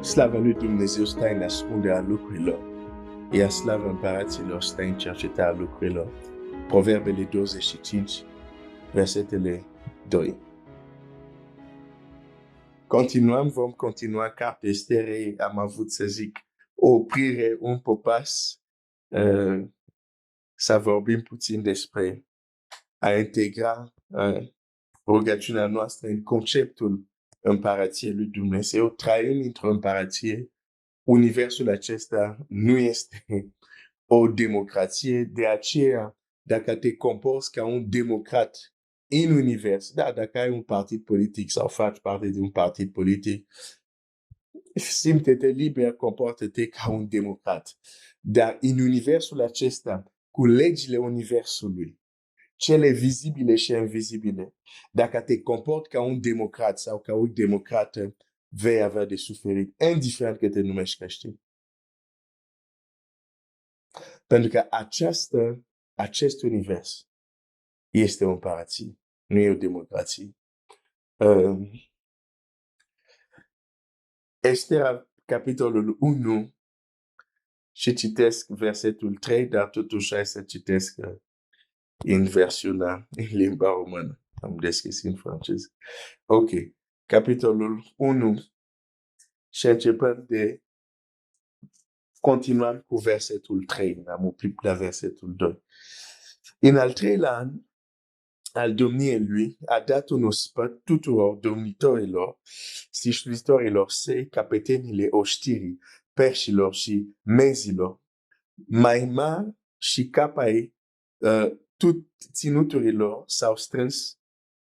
Slava lui Dumnezeu stă în ascunderea lucrurilor, iar slava împăraților stă în cercetarea lucrurilor. Proverbele 25, versetele 2. Vom continua cartea Esterei. Am avut, să zic, o oprire, un popas, să vorbim puțin despre a integra rugăciunea noastră în conceptul împărației lui Dumnezeu. Trăim într-o împărație. Universul acesta nu este o democrație, de aceea, dacă te comporți ca un democrat în univers, da, dacă ai un partid politic sau faci parte de un partid politic, simte-te liber, comportă-te ca un democrat. Dar în universul acesta, cu legile universului, cele vizibile și invizibile, dacă te comporți ca un democrat sau ca o democrată, vei avea de suferit, indiferent că te numești creștin. Pentru că acest univers este o împărație, nu e o democrație. Estera, capitolul 1, și citesc versetul 3, dar totuși hai să citesc în versiunea în limba română. Am deschis în franceză. Ok. Capitolul 1 și începând de continuăm cu versetul 3. Am oprit la versetul 2. În al treilea an al domniei lui a dat un ospăt tuturor domnitorilor, sfârșitorilor săi, capetenile oștirii, perșilor și mezilor, mai mari și capai ținuturilor s-au strâns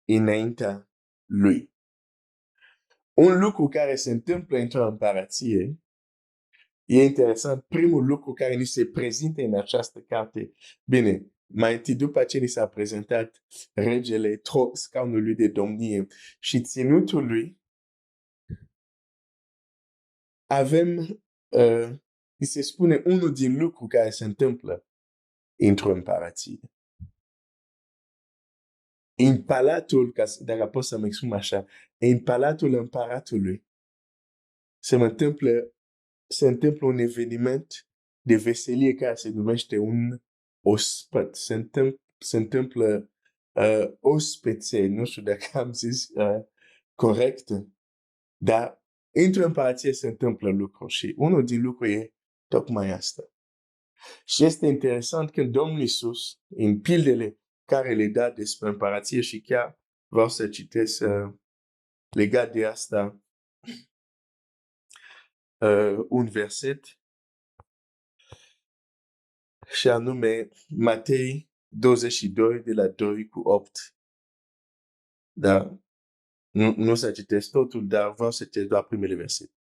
înaintea lui. Un lucru care se întâmplă într-o împărație e interesant. Primul lucru care ni se prezintă în această carte, bine, mai întâi după ce ni s-a prezentat regele, scaunul lui de domnie și ținutul lui, avem, ni se spune unul din lucruri care se întâmplă într-o împărație. În palatul, dacă pot să mă exprim așa, în palatul împăratului se întâmplă un eveniment de veselie care se numește un ospăt. Se întâmplă ospețe, nu știu dacă am zis corect, dar într-o împărație se întâmplă lucruri și unul din lucruri e tocmai asta. Și este interesant că Domnul Iisus, în pildele care le da despre împărație, și chiar vreau să citesc legat de asta un verset, și anume Matei 22 de la 2 cu 8. Da? Nu să citesc totul, dar vreau să citesc doar primele versete.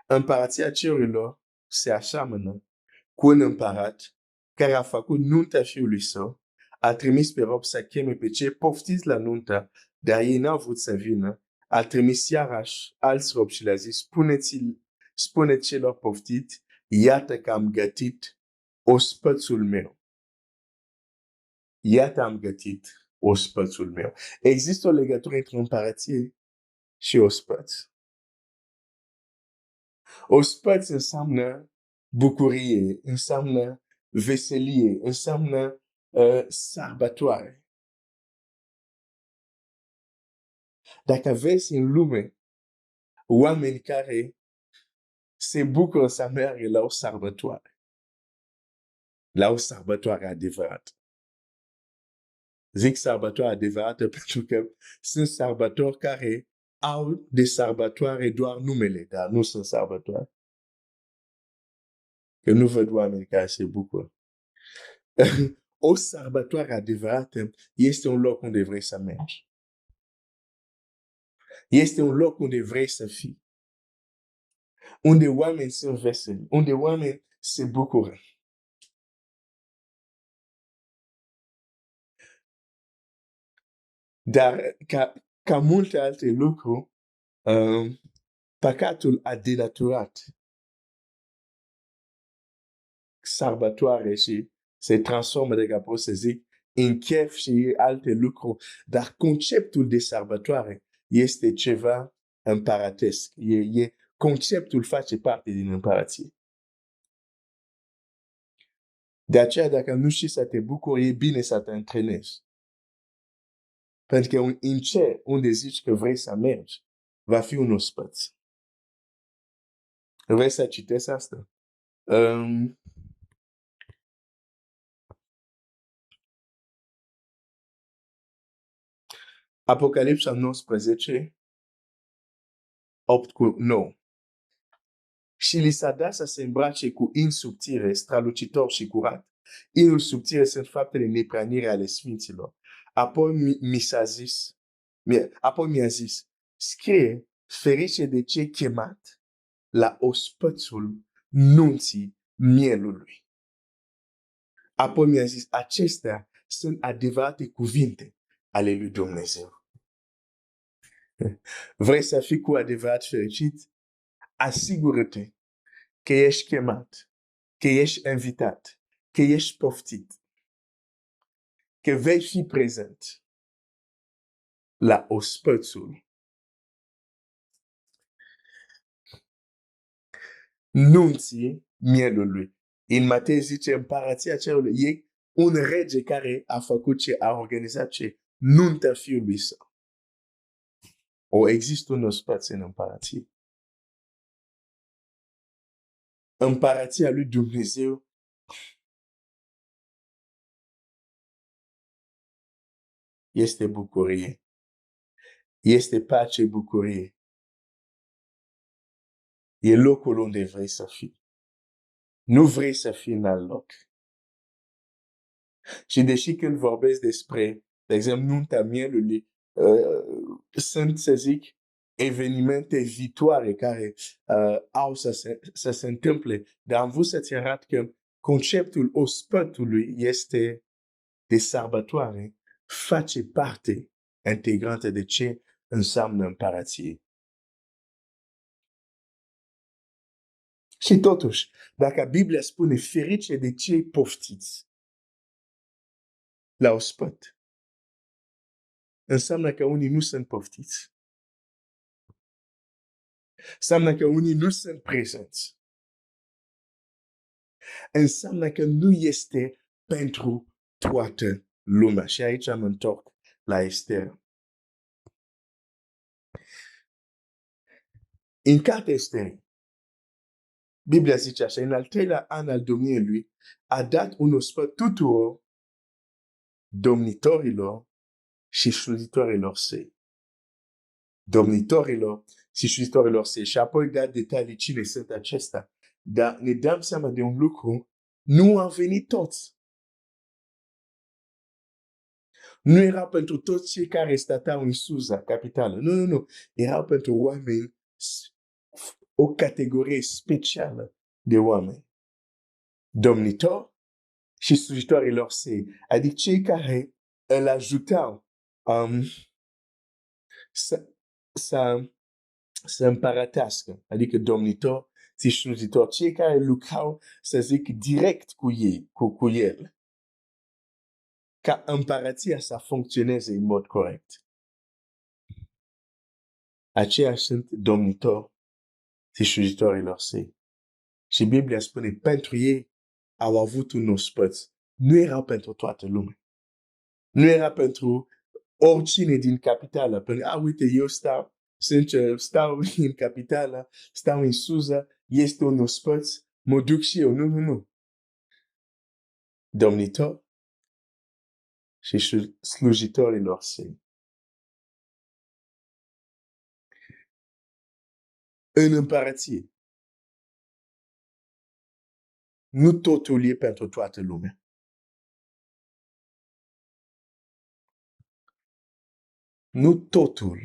Împărația cerurilor se aseamănă cu un împărat care a făcut nunta fiului său, a trimis pe rob să cheme pe cei poftiți la nunta, dar ei n-au vrut să vină, a trimis iarăși alți robi și le-a zis, spuneți celor poftiți, iată că am gătit ospățul meu. Iată am gătit ospățul meu. Există o legătură între împărație și ospăț. Ospăț înseamnă bucurie, înseamnă veselie, înseamnă sărbătoare. Dacă vezi în lume oameni care se bucură să meargă la o sărbătoare adevărată. Zic sărbătoare adevărată pentru că sunt sărbători care au de sărbătoare doar numele, dar nu sunt sărbătoare. Că nu văd oameni care se bucură. O sărbătoare adevărată este un loc unde vrei să mergi. Este un loc unde vrei să fii. Unde oameni sunt veseli. Unde oameni se bucură. Dar ca multe alte lucruri, păcatul a denaturat sărbătoare și se transformă, dacă pot să zic, în chef și alte lucruri. Dar conceptul de sărbătoare este ceva împăratesc. E conceptul face parte din împărăție. De aceea, dacă nu știi să te bucuri, e bine să te antrenezi. Pentru că în cer, unde zici că vrei să mergi, va fi un ospăț. Vrei să citesc asta? Apocalipsa 19, 8 cu 9. Și li s-a dat să se îmbrace cu in subțire, strălucitor și curat. Inul subțire sunt faptele neprănire ale sfinților. Apoi mi-a zis, scrie, ferice de cei chemat la ospățul nunții mielului. Apoi mi-a zis, acestea sunt adevărate cuvinte ale lui Dumnezeu. Vrei să fii cu adevărat fericit? Asigură-te că ești chemat, că ești invitat, că ești poftit, că vei fi prezent la ospățul nunții mielului. În Matei zice, împărăția cerului e un rege care a făcut ce, a organizat ce, nunta fiului său. O există un ospăț în împărăție. Împărăția lui Dumnezeu este bucurie. Este pace, bucurie. E locul unde vrei să fii. Nu vrei să fii în alt loc. Și deși când vorbesc despre, de exemplu, nunta mielului, sunt, să zic, evenimente viitoare care au să se întâmple, dar am vrut să-ți arăt că conceptul ospătului este de sărbătoare, face parte integrantă de ce înseamnă împărăție. Și totuși, dacă Biblia spune ferice de cei poftiți la ospăt, înseamnă că unii nu sunt poftiți. Înseamnă că unii nu sunt prezenți. Înseamnă că nu este pentru toată lumea. Și aici am întorc la Ester. În cartea Ester, Biblia zice așa, în al treilea an al domniei lui, a dat un ospăț tuturor domnitorilor și slujitorilor săi. Domnitorilor și slujitorilor săi. Și apoi da detalii cine sunt acestea. Dar ne dăm seama de un lucru, nu au venit toți. Nu era pentru toți cei care stăteau în Susa, capitală. Nu. Erau pentru oameni, o categorie specială de oameni. Domnitori și slujitorilor săi. Adică cei care îl ajutau să împărătească. Adică domnitori și slujitori. Cei care lucrau, să zic, direct cu ei, cu el. Ca împărăția să funcționeze în mod corect. Aceia sunt domnitori și slujitorilor săi. Și Biblia spune, pentru ei au avut un ospăț. Nu era pentru toată lumea. Nu era pentru oricine din capitală. Pentru, uite, eu stau în capitală, stau în Susa, este un ospăț, mă duc și eu. Nu. Domnitori și slujitorilor săi. În împărăție. Nu totul e pentru toată lumea. Nu totul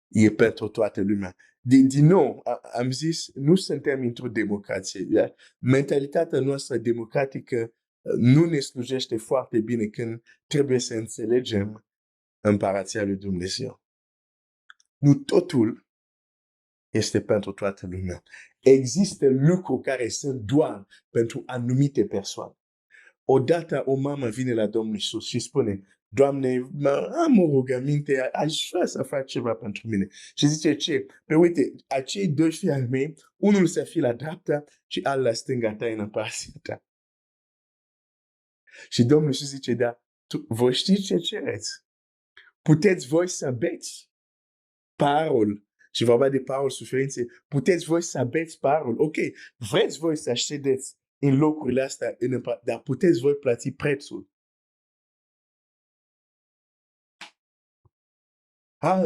e pentru toată lumea. Din nou, am zis, nu suntem într-o democrație. Mentalitatea noastră democratică nu ne slujește foarte bine când trebuie să înțelegem împărăția lui Dumnezeu. Nu totul este pentru toată lumea. Există lucruri care sunt doar pentru anumite persoane. Odată o mamă vine la Domnul Iisus și spune, Doamne, am o rugăminte, aș vrea să fac ceva pentru mine. Și zice ce? Pe uite, acei doi fii ai mei, unul să fie la dreapta și altul la stânga ta în împărăția ta. Și Domnul Iisus zice, da, voi știți ce cereți? Puteți voi să beți parul, și vorba de parul suferinței, puteți voi să beți parul. Ok, vreți voi să ședeți în locurile astea, dar puteți voi plăti prețul.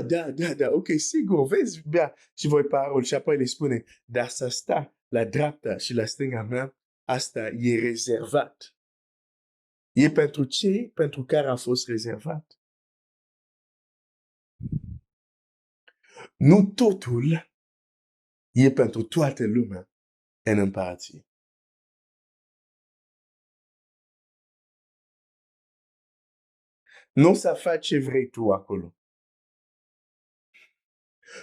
Da, ok, sigur, vezi bea și voi parul. Și apoi le spune, dar să sta la dreapta și la stânga mea, asta e rezervat. E pentru cei pentru care a fost rezervat. Nu totul e pentru toată lumea în împărăție. Nu o să faci ce vrei tu acolo.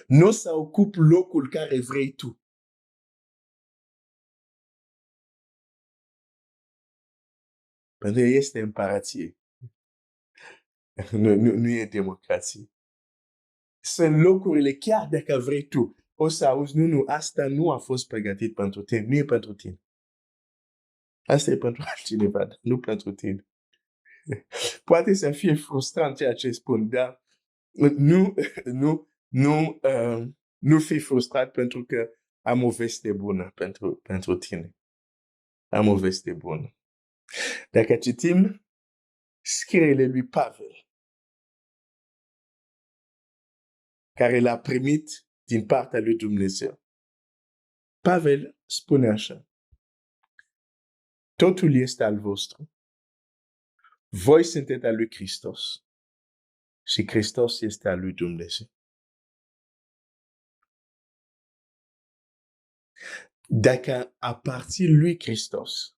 Nu o să ocupi locul care vrei tu. Pentru că este împărăție. Nu e democrație. Sunt locurile chiar dacă vrei tu. O să auzi, nu, asta nu a fost pregătit pentru tine. Nu e pentru tine. Asta e pentru altcineva, nu pentru tine. Poate să fie frustrant ceea ce spun, dar nu fi frustrat pentru că am o veste bună pentru tine. Am o veste bună. Dacă citim scrierile lui Pavel, care l-a primit din partea lui Dumnezeu. Pavel spune așa, totul este al vostru. Voi sunteți al lui Hristos și Hristos este al lui Dumnezeu. Dacă aparții lui Hristos,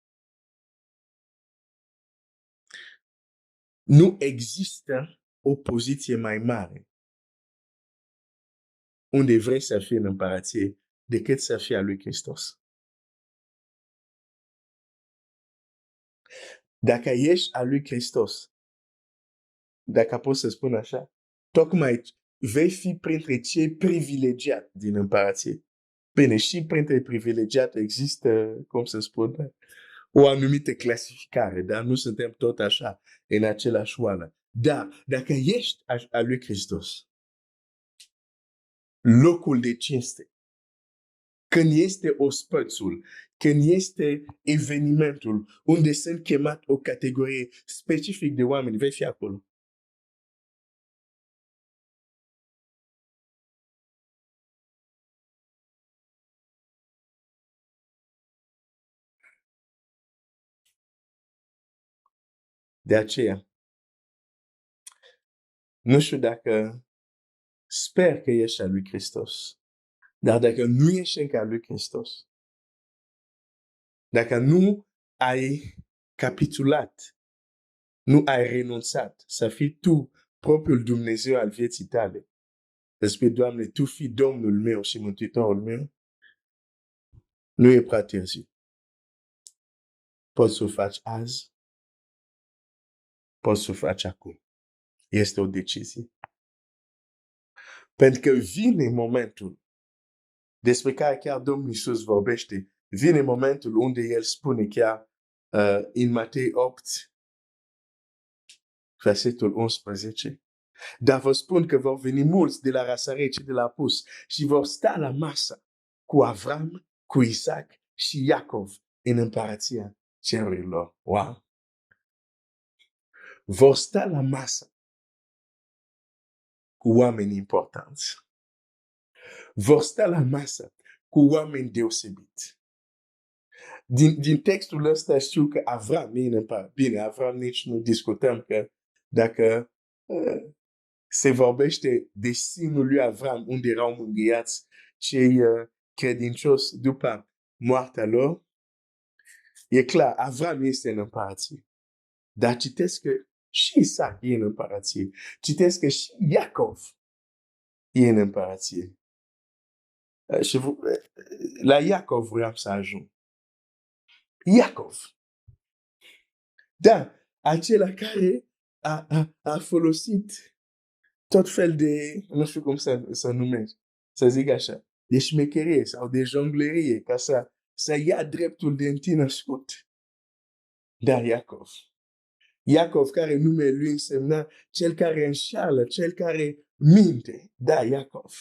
nu există o poziție mai mare unde vrei să fii în împărăție decât să fii al lui Hristos. Dacă ești al lui Hristos, dacă pot să spun așa, tocmai vei fi printre cei privilegiați din împărăție. Bine, și printre privilegiați există, cum să spun, o anumită clasificare, dar nu suntem tot așa, în același oală. Dar dacă ești al lui Hristos, locul de cinste, când este ospățul, când este evenimentul unde sunt chemat o categorie specifică de oameni, vei fi acolo. De aceea, nu știu dacă sper că ești al lui Hristos, dar dacă nu ești încă al lui Hristos, dacă nu ai capitulat, nu ai renunțat să fii tu propriul Dumnezeu al vieții tale, să spui, Doamne, tu fii Domnul meu și Mântuitorul meu, nu e prea târziu. Poți să o faci azi, poți să o faci acum. Este o decizie. Pentru că vine momentul despre care chiar Domnul Iisus vorbește, vine momentul unde El spune chiar în Matei 8, versetul 11, dar vă spun că vor veni mulți de la răsărit și de la apus și vor sta la masă cu Avram, cu Isaac și Iacov în împărăția cerurilor. Wow! Vor sta la masă cu oameni importanți. Vor sta la masă cu oameni deosebiți. Din textul ăsta știu că Avram e în împărăție. Bine, Avram nici nu discutăm că dacă se vorbește de sinul lui Avram unde erau mângâiați cei credincioși după moartea lor, e clar, Avram este în împărăție. Dar citesc că și Isaac e în împărăție. Citesc că și Iacov e în împărăție. Și la Iacov vreau să ajung. Iacov. Da, acela care a folosit tot fel de, nu știu cum să numești, să zic așa, de șmecherie sau de jonglerie ca să ia dreptul de întâi născut. Dar Iacov, care numele lui însemna cel care înșală, cel care minte. Da, Iacov.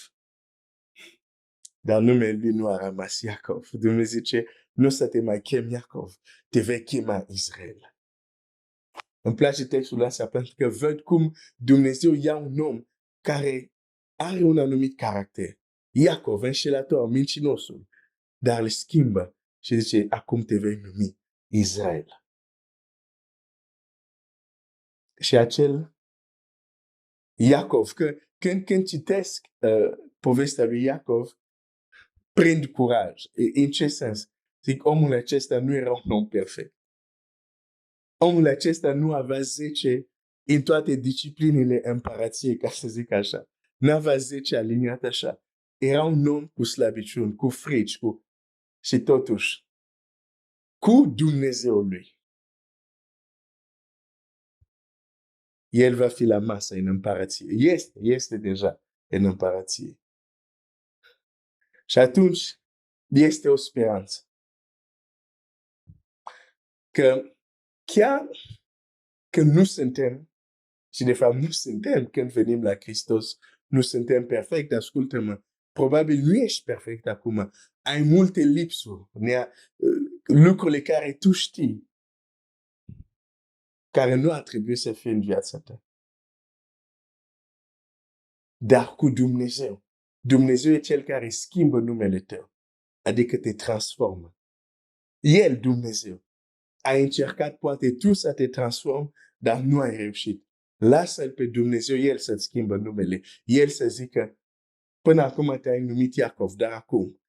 Dar numele lui nu a rămas Iacov. Dumnezeu zice, nu să te mai chem Iacov, te vei chema Israel. Îmi place textul ăsta pentru că văd cum Dumnezeu ia un om care are un anumit caracter. Iacov, înșelător, mincinosul, dar îl schimbă și zice, acum te vei numi Israel. Și acel Iacov, că când citesc povestea lui Iacov, prind curaj. În ce sens? Zic, omul acesta nu era un om perfect. Omul acesta nu avea 10 în toate disciplinele împărației, ca să zic așa. Nu avea 10 aliniate așa. Era un om cu slăbiciuni, cu frici, și totuși, cu Dumnezeul lui. El va fi la masă în împărație. Este deja în împărație. Și atunci este o speranță. Că chiar că nu suntem, și de fapt nu suntem când venim la Hristos, nu suntem perfecti, ascultă-mă, probabil nu ești perfect acum, ai multe lipsuri, lucrurile care tu știi, care nu ar trebui să fie în viața ta. Dar cu Dumnezeu, Dumnezeu e cel care schimbă numele tău, adică te transformă. El, Dumnezeu, a încercat poate tu să te transformi, dar nu ai reușit. Lasă-l pe Dumnezeu, El să-ți schimbă numele. El să zică, până acum te-ai numit Iacov, dar acum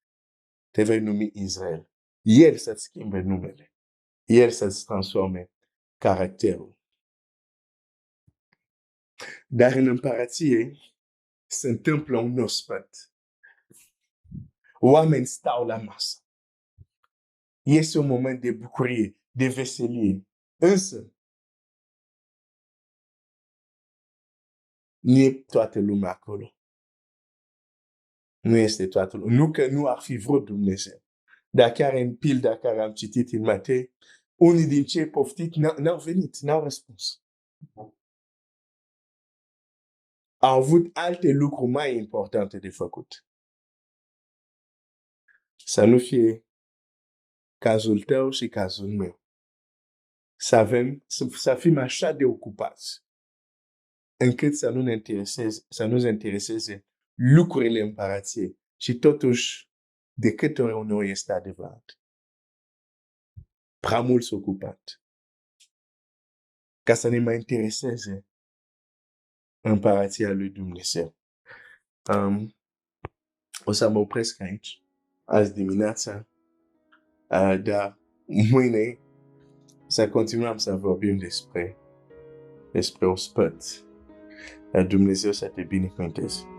te vei numi Israel. El să-ți schimbe numele. El să-ți transforme caracterul. Dar în împărație se întâmplă un ospăt. Oameni stau la masă. Este un moment de bucurie, de veselie. Însă, nu e toată lumea acolo. Nu este toată lumea. Nu că nu ar fi vrut Dumnezeu. Dar chiar în pilda care am citit în Matei, unii din cei poftiți n-au venit, n-au răspuns. Au avut alte lucruri mai importante de făcut. Să nu fie cazul tău și cazul meu. Să fim așa de ocupați încât să nu ne intereseze lucrurile împărației. Și totuși, de câte ori uneori este adevărat. Prea mult s-a ocupat. Ca să ne mai intereseze împărația lui Dumnezeu. O să mă opresc aici, azi dimineața, dar mâine să continuăm să vorbim despre ospăt. Dumnezeu să te binecuvânteze.